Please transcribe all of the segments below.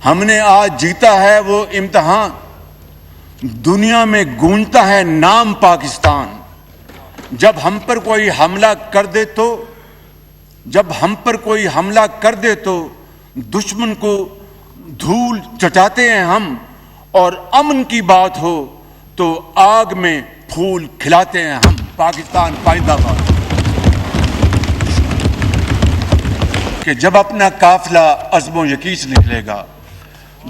ہم نے آج جیتا ہے وہ امتحان، دنیا میں گونجتا ہے نام پاکستان۔ جب ہم پر کوئی حملہ کر دے تو دشمن کو دھول چٹاتے ہیں ہم، اور امن کی بات ہو تو آگ میں پھول کھلاتے ہیں ہم۔ پاکستان پائندہ باد۔ کہ جب اپنا قافلہ عزم و یقین سے نکلے گا،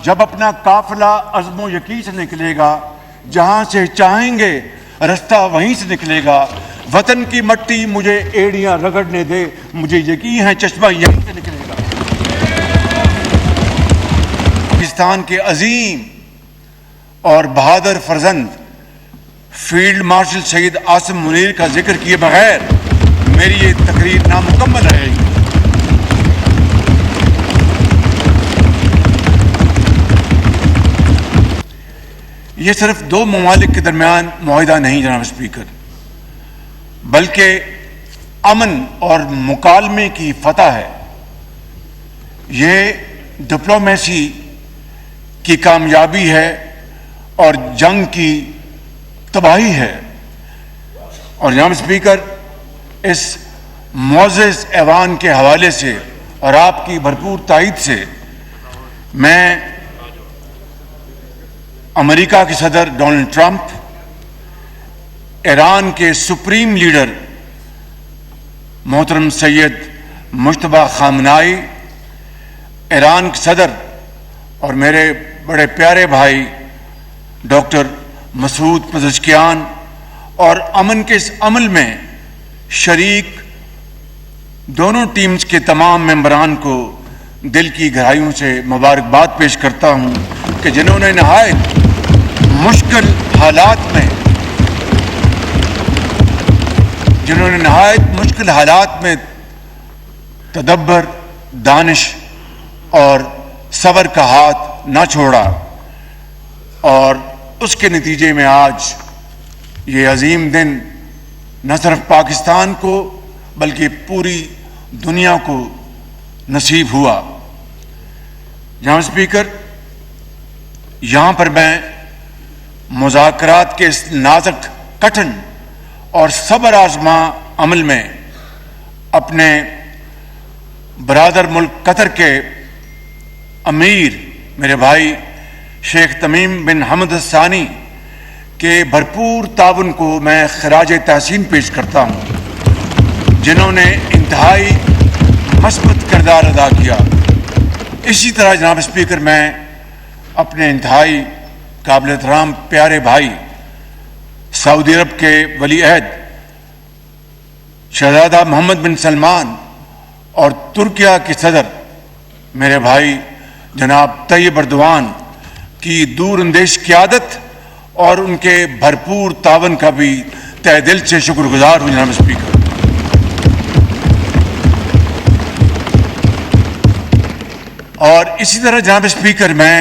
جب اپنا قافلہ عزم و یقین سے نکلے گا، جہاں سے چاہیں گے رستہ وہیں سے نکلے گا۔ وطن کی مٹی مجھے ایڑیاں رگڑنے دے، مجھے یقین ہے چشمہ یہیں سے نکلے گا۔ پاکستان کے عظیم اور بہادر فرزند فیلڈ مارشل شہید عاصم منیر کا ذکر کیے بغیر میری یہ تقریر نامکمل رہے گی۔ یہ صرف دو ممالک کے درمیان معاہدہ نہیں جناب اسپیکر، بلکہ امن اور مکالمے کی فتح ہے۔ یہ ڈپلومیسی کی کامیابی ہے اور جنگ کی تباہی ہے۔ اور جناب اسپیکر، اس معزز ایوان کے حوالے سے اور آپ کی بھرپور تائید سے میں امریکہ کے صدر ڈونلڈ ٹرمپ، ایران کے سپریم لیڈر محترم سید مجتبیٰ خامنائی، ایران کے صدر اور میرے بڑے پیارے بھائی ڈاکٹر مسعود پزشکیان، اور امن کے اس عمل میں شریک دونوں ٹیمز کے تمام ممبران کو دل کی گہرائیوں سے مبارکباد پیش کرتا ہوں کہ جنہوں نے نہایت مشکل حالات میں تدبر، دانش اور صبر کا ہاتھ نہ چھوڑا، اور اس کے نتیجے میں آج یہ عظیم دن نہ صرف پاکستان کو بلکہ پوری دنیا کو نصیب ہوا۔ جناب اسپیکر، یہاں پر میں مذاکرات کے اس نازک، کٹھن اور صبر آزما عمل میں اپنے برادر ملک قطر کے امیر میرے بھائی شیخ تمیم بن حمد الثانی کے بھرپور تعاون کو میں خراج تحسین پیش کرتا ہوں، جنہوں نے انتہائی مثبت کردار ادا کیا۔ اسی طرح جناب اسپیکر، میں اپنے انتہائی قابل احترام پیارے بھائی سعودی عرب کے ولی عہد شہزادہ محمد بن سلمان اور ترکیہ کے صدر میرے بھائی جناب طیب اردوان کی دور اندیش قیادت اور ان کے بھرپور تعاون کا بھی تہ دل سے شکر گزار ہوں جناب اسپیکر۔ اور اسی طرح جناب اسپیکر، میں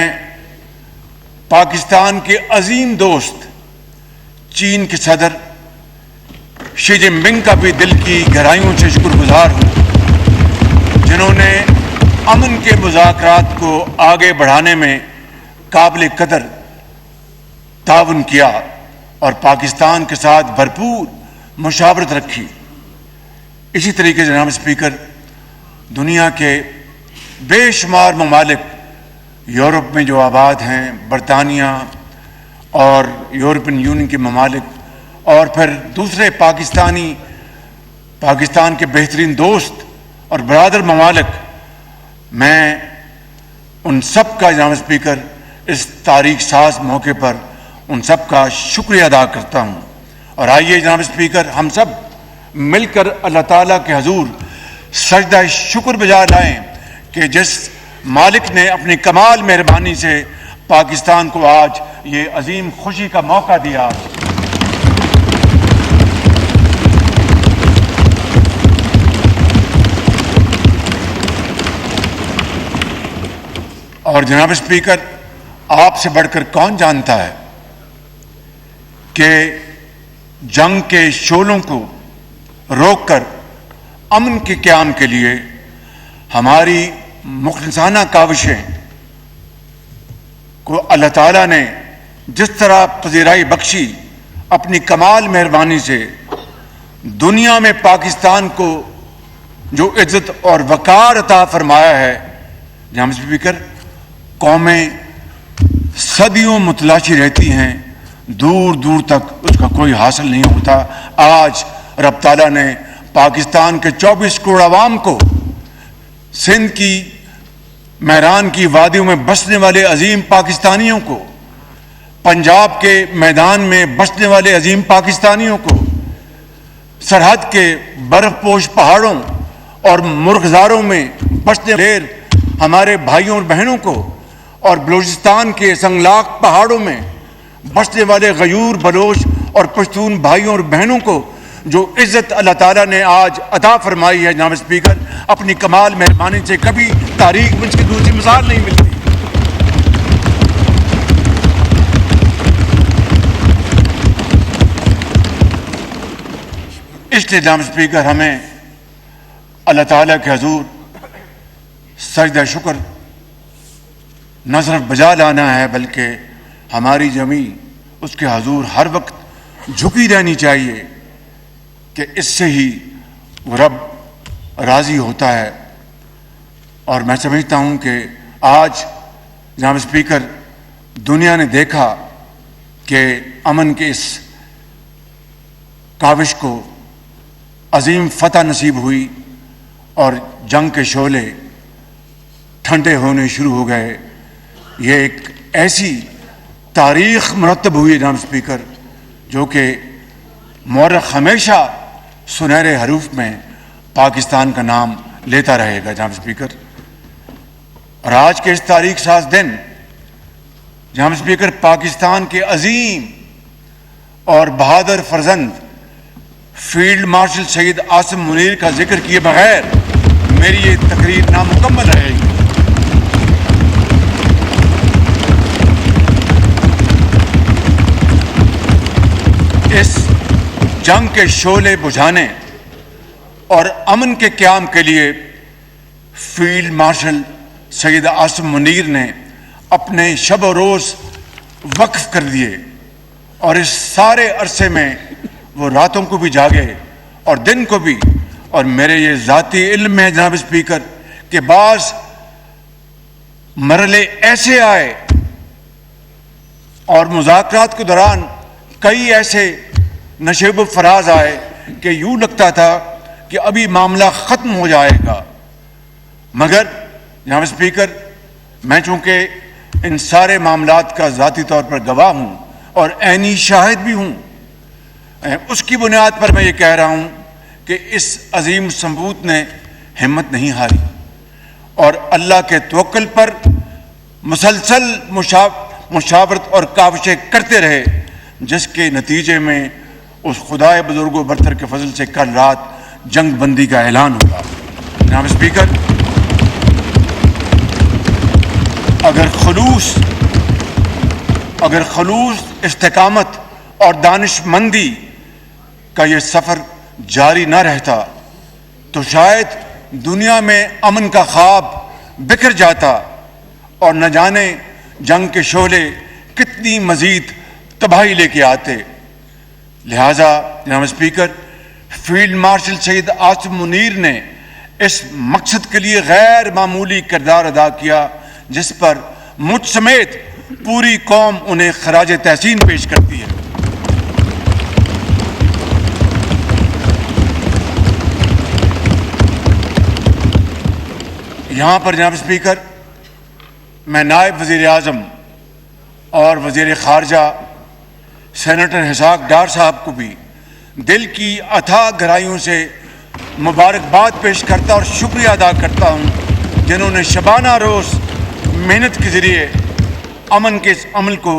پاکستان کے عظیم دوست چین کے صدر شی جن پنگ کا بھی دل کی گہرائیوں سے شکر گزار ہوں، جنہوں نے امن کے مذاکرات کو آگے بڑھانے میں قابل قدر تعاون کیا اور پاکستان کے ساتھ بھرپور مشاورت رکھی۔ اسی طریقے سے جناب اسپیکر، دنیا کے بے شمار ممالک یورپ میں جو آباد ہیں، برطانیہ اور یورپین یونین کے ممالک، اور پھر دوسرے پاکستان کے بہترین دوست اور برادر ممالک، میں ان سب کا جناب اسپیکر اس تاریخ ساز موقع پر ان سب کا شکریہ ادا کرتا ہوں۔ اور آئیے جناب اسپیکر، ہم سب مل کر اللہ تعالیٰ کے حضور سجدہ شکر بجا لائیں کہ جس مالک نے اپنی کمال مہربانی سے پاکستان کو آج یہ عظیم خوشی کا موقع دیا۔ اور جناب اسپیکر، آپ سے بڑھ کر کون جانتا ہے کہ جنگ کے شعلوں کو روک کر امن کے قیام کے لیے ہماری مخلصانہ کاوشیں کو اللہ تعالیٰ نے جس طرح پذیرائی بخشی اپنی کمال مہربانی سے، دنیا میں پاکستان کو جو عزت اور وقار عطا فرمایا ہے، جناب اسپیکر، قومیں صدیوں متلاشی رہتی ہیں، دور دور تک اس کا کوئی حاصل نہیں ہوتا۔ آج رب تعالیٰ نے پاکستان کے 24 کروڑ عوام کو، سندھ کی میران کی وادیوں میں بسنے والے عظیم پاکستانیوں کو، پنجاب کے میدان میں بسنے والے عظیم پاکستانیوں کو، سرحد کے برف پوش پہاڑوں اور مرغزاروں میں بسنے والے ہمارے بھائیوں اور بہنوں کو، اور بلوچستان کے سنگلاق پہاڑوں میں بسنے والے غیور بلوچ اور پشتون بھائیوں اور بہنوں کو جو عزت اللہ تعالیٰ نے آج عطا فرمائی ہے، جناب اسپیکر، اپنی کمال مہربانی سے کبھی تاریخ میں اس کی دوسری مثال نہیں ملتی۔ اس لیے جناب اسپیکر ہمیں اللہ تعالیٰ کے حضور سجدہ شکر نہ صرف بجا لانا ہے، بلکہ ہماری زمین اس کے حضور ہر وقت جھکی رہنی چاہیے کہ اس سے ہی وہ رب راضی ہوتا ہے۔ اور میں سمجھتا ہوں کہ آج جناب اسپیکر دنیا نے دیکھا کہ امن کے اس کاوش کو عظیم فتح نصیب ہوئی اور جنگ کے شعلے ٹھنڈے ہونے شروع ہو گئے۔ یہ ایک ایسی تاریخ مرتب ہوئی ہے جناب اسپیکر جو کہ مورخ ہمیشہ سنہرے حروف میں پاکستان کا نام لیتا رہے گا جناب اسپیکر۔ اور آج کے اس تاریخ ساز دن جناب اسپیکر پاکستان کے عظیم اور بہادر فرزند فیلڈ مارشل سید عاصم منیر کا ذکر کیے بغیر میری یہ تقریر نامکمل رہے گی۔ اس جنگ کے شعلے بجھانے اور امن کے قیام کے لیے فیلڈ مارشل سید عاصم منیر نے اپنے شب و روز وقف کر دیے، اور اس سارے عرصے میں وہ راتوں کو بھی جاگے اور دن کو بھی۔ اور میرے یہ ذاتی علم ہے جناب اسپیکر کہ بعض مرحلے ایسے آئے اور مذاکرات کے دوران کئی ایسے نشیب و فراز آئے کہ یوں لگتا تھا کہ ابھی معاملہ ختم ہو جائے گا، مگر جناب اسپیکر میں چونکہ ان سارے معاملات کا ذاتی طور پر گواہ ہوں اور عینی شاہد بھی ہوں، اس کی بنیاد پر میں یہ کہہ رہا ہوں کہ اس عظیم ثبوت نے ہمت نہیں ہاری اور اللہ کے توکل پر مسلسل مشاورت اور کاوشیں کرتے رہے، جس کے نتیجے میں اس خدائے بزرگ و برتر کے فضل سے کل رات جنگ بندی کا اعلان ہوا۔ جناب اسپیکر، اگر خلوص استقامت اور دانش مندی کا یہ سفر جاری نہ رہتا تو شاید دنیا میں امن کا خواب بکھر جاتا اور نہ جانے جنگ کے شعلے کتنی مزید تباہی لے کے آتے۔ لہٰذا جناب speaker field marshal Syed Asim Munir نے اس مقصد کے لیے غیر معمولی کردار ادا کیا جس پر مجھ سمیت پوری قوم انہیں خراج تحسین پیش کرتی ہے۔ یہاں پر جناب اسپیکر میں نائب وزیر اعظم اور وزیر خارجہ سینیٹر اسحاق ڈار صاحب کو بھی دل کی اتھاہ گہرائیوں سے مبارکباد پیش کرتا اور شکریہ ادا کرتا ہوں، جنہوں نے شبانہ روز محنت کے ذریعے امن کے اس عمل کو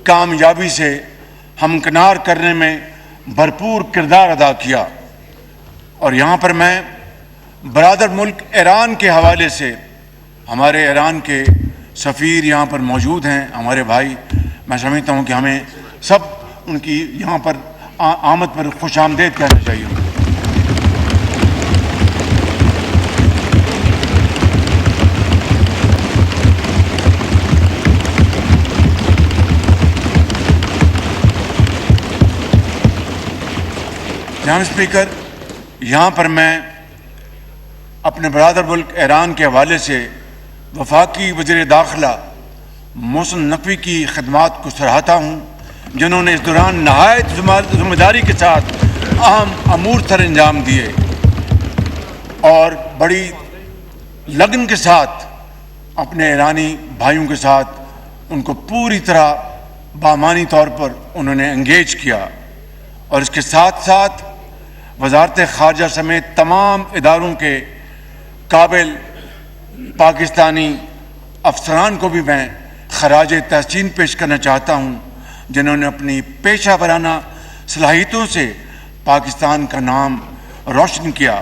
کامیابی سے ہمکنار کرنے میں بھرپور کردار ادا کیا۔ اور یہاں پر میں برادر ملک ایران کے حوالے سے، ہمارے ایران کے سفیر یہاں پر موجود ہیں، ہمارے بھائی، میں سمجھتا ہوں کہ ہمیں سب ان کی یہاں پر آمد پر خوش آمدید کہنا چاہیے۔ جناب اسپیکر، یہاں پر میں اپنے برادر ملک ایران کے حوالے سے وفاقی وزیر داخلہ محسن نقوی کی خدمات کو سراہتا ہوں، جنہوں نے اس دوران نہایت ذمہ داری کے ساتھ اہم امور سر انجام دیے اور بڑی لگن کے ساتھ اپنے ایرانی بھائیوں کے ساتھ ان کو پوری طرح بامانی طور پر انہوں نے انگیج کیا، اور اس کے ساتھ ساتھ وزارت خارجہ سمیت تمام اداروں کے قابل پاکستانی افسران کو بھی میں خراج تحسین پیش کرنا چاہتا ہوں، جنہوں نے اپنی پیشہ ورانہ صلاحیتوں سے پاکستان کا نام روشن کیا۔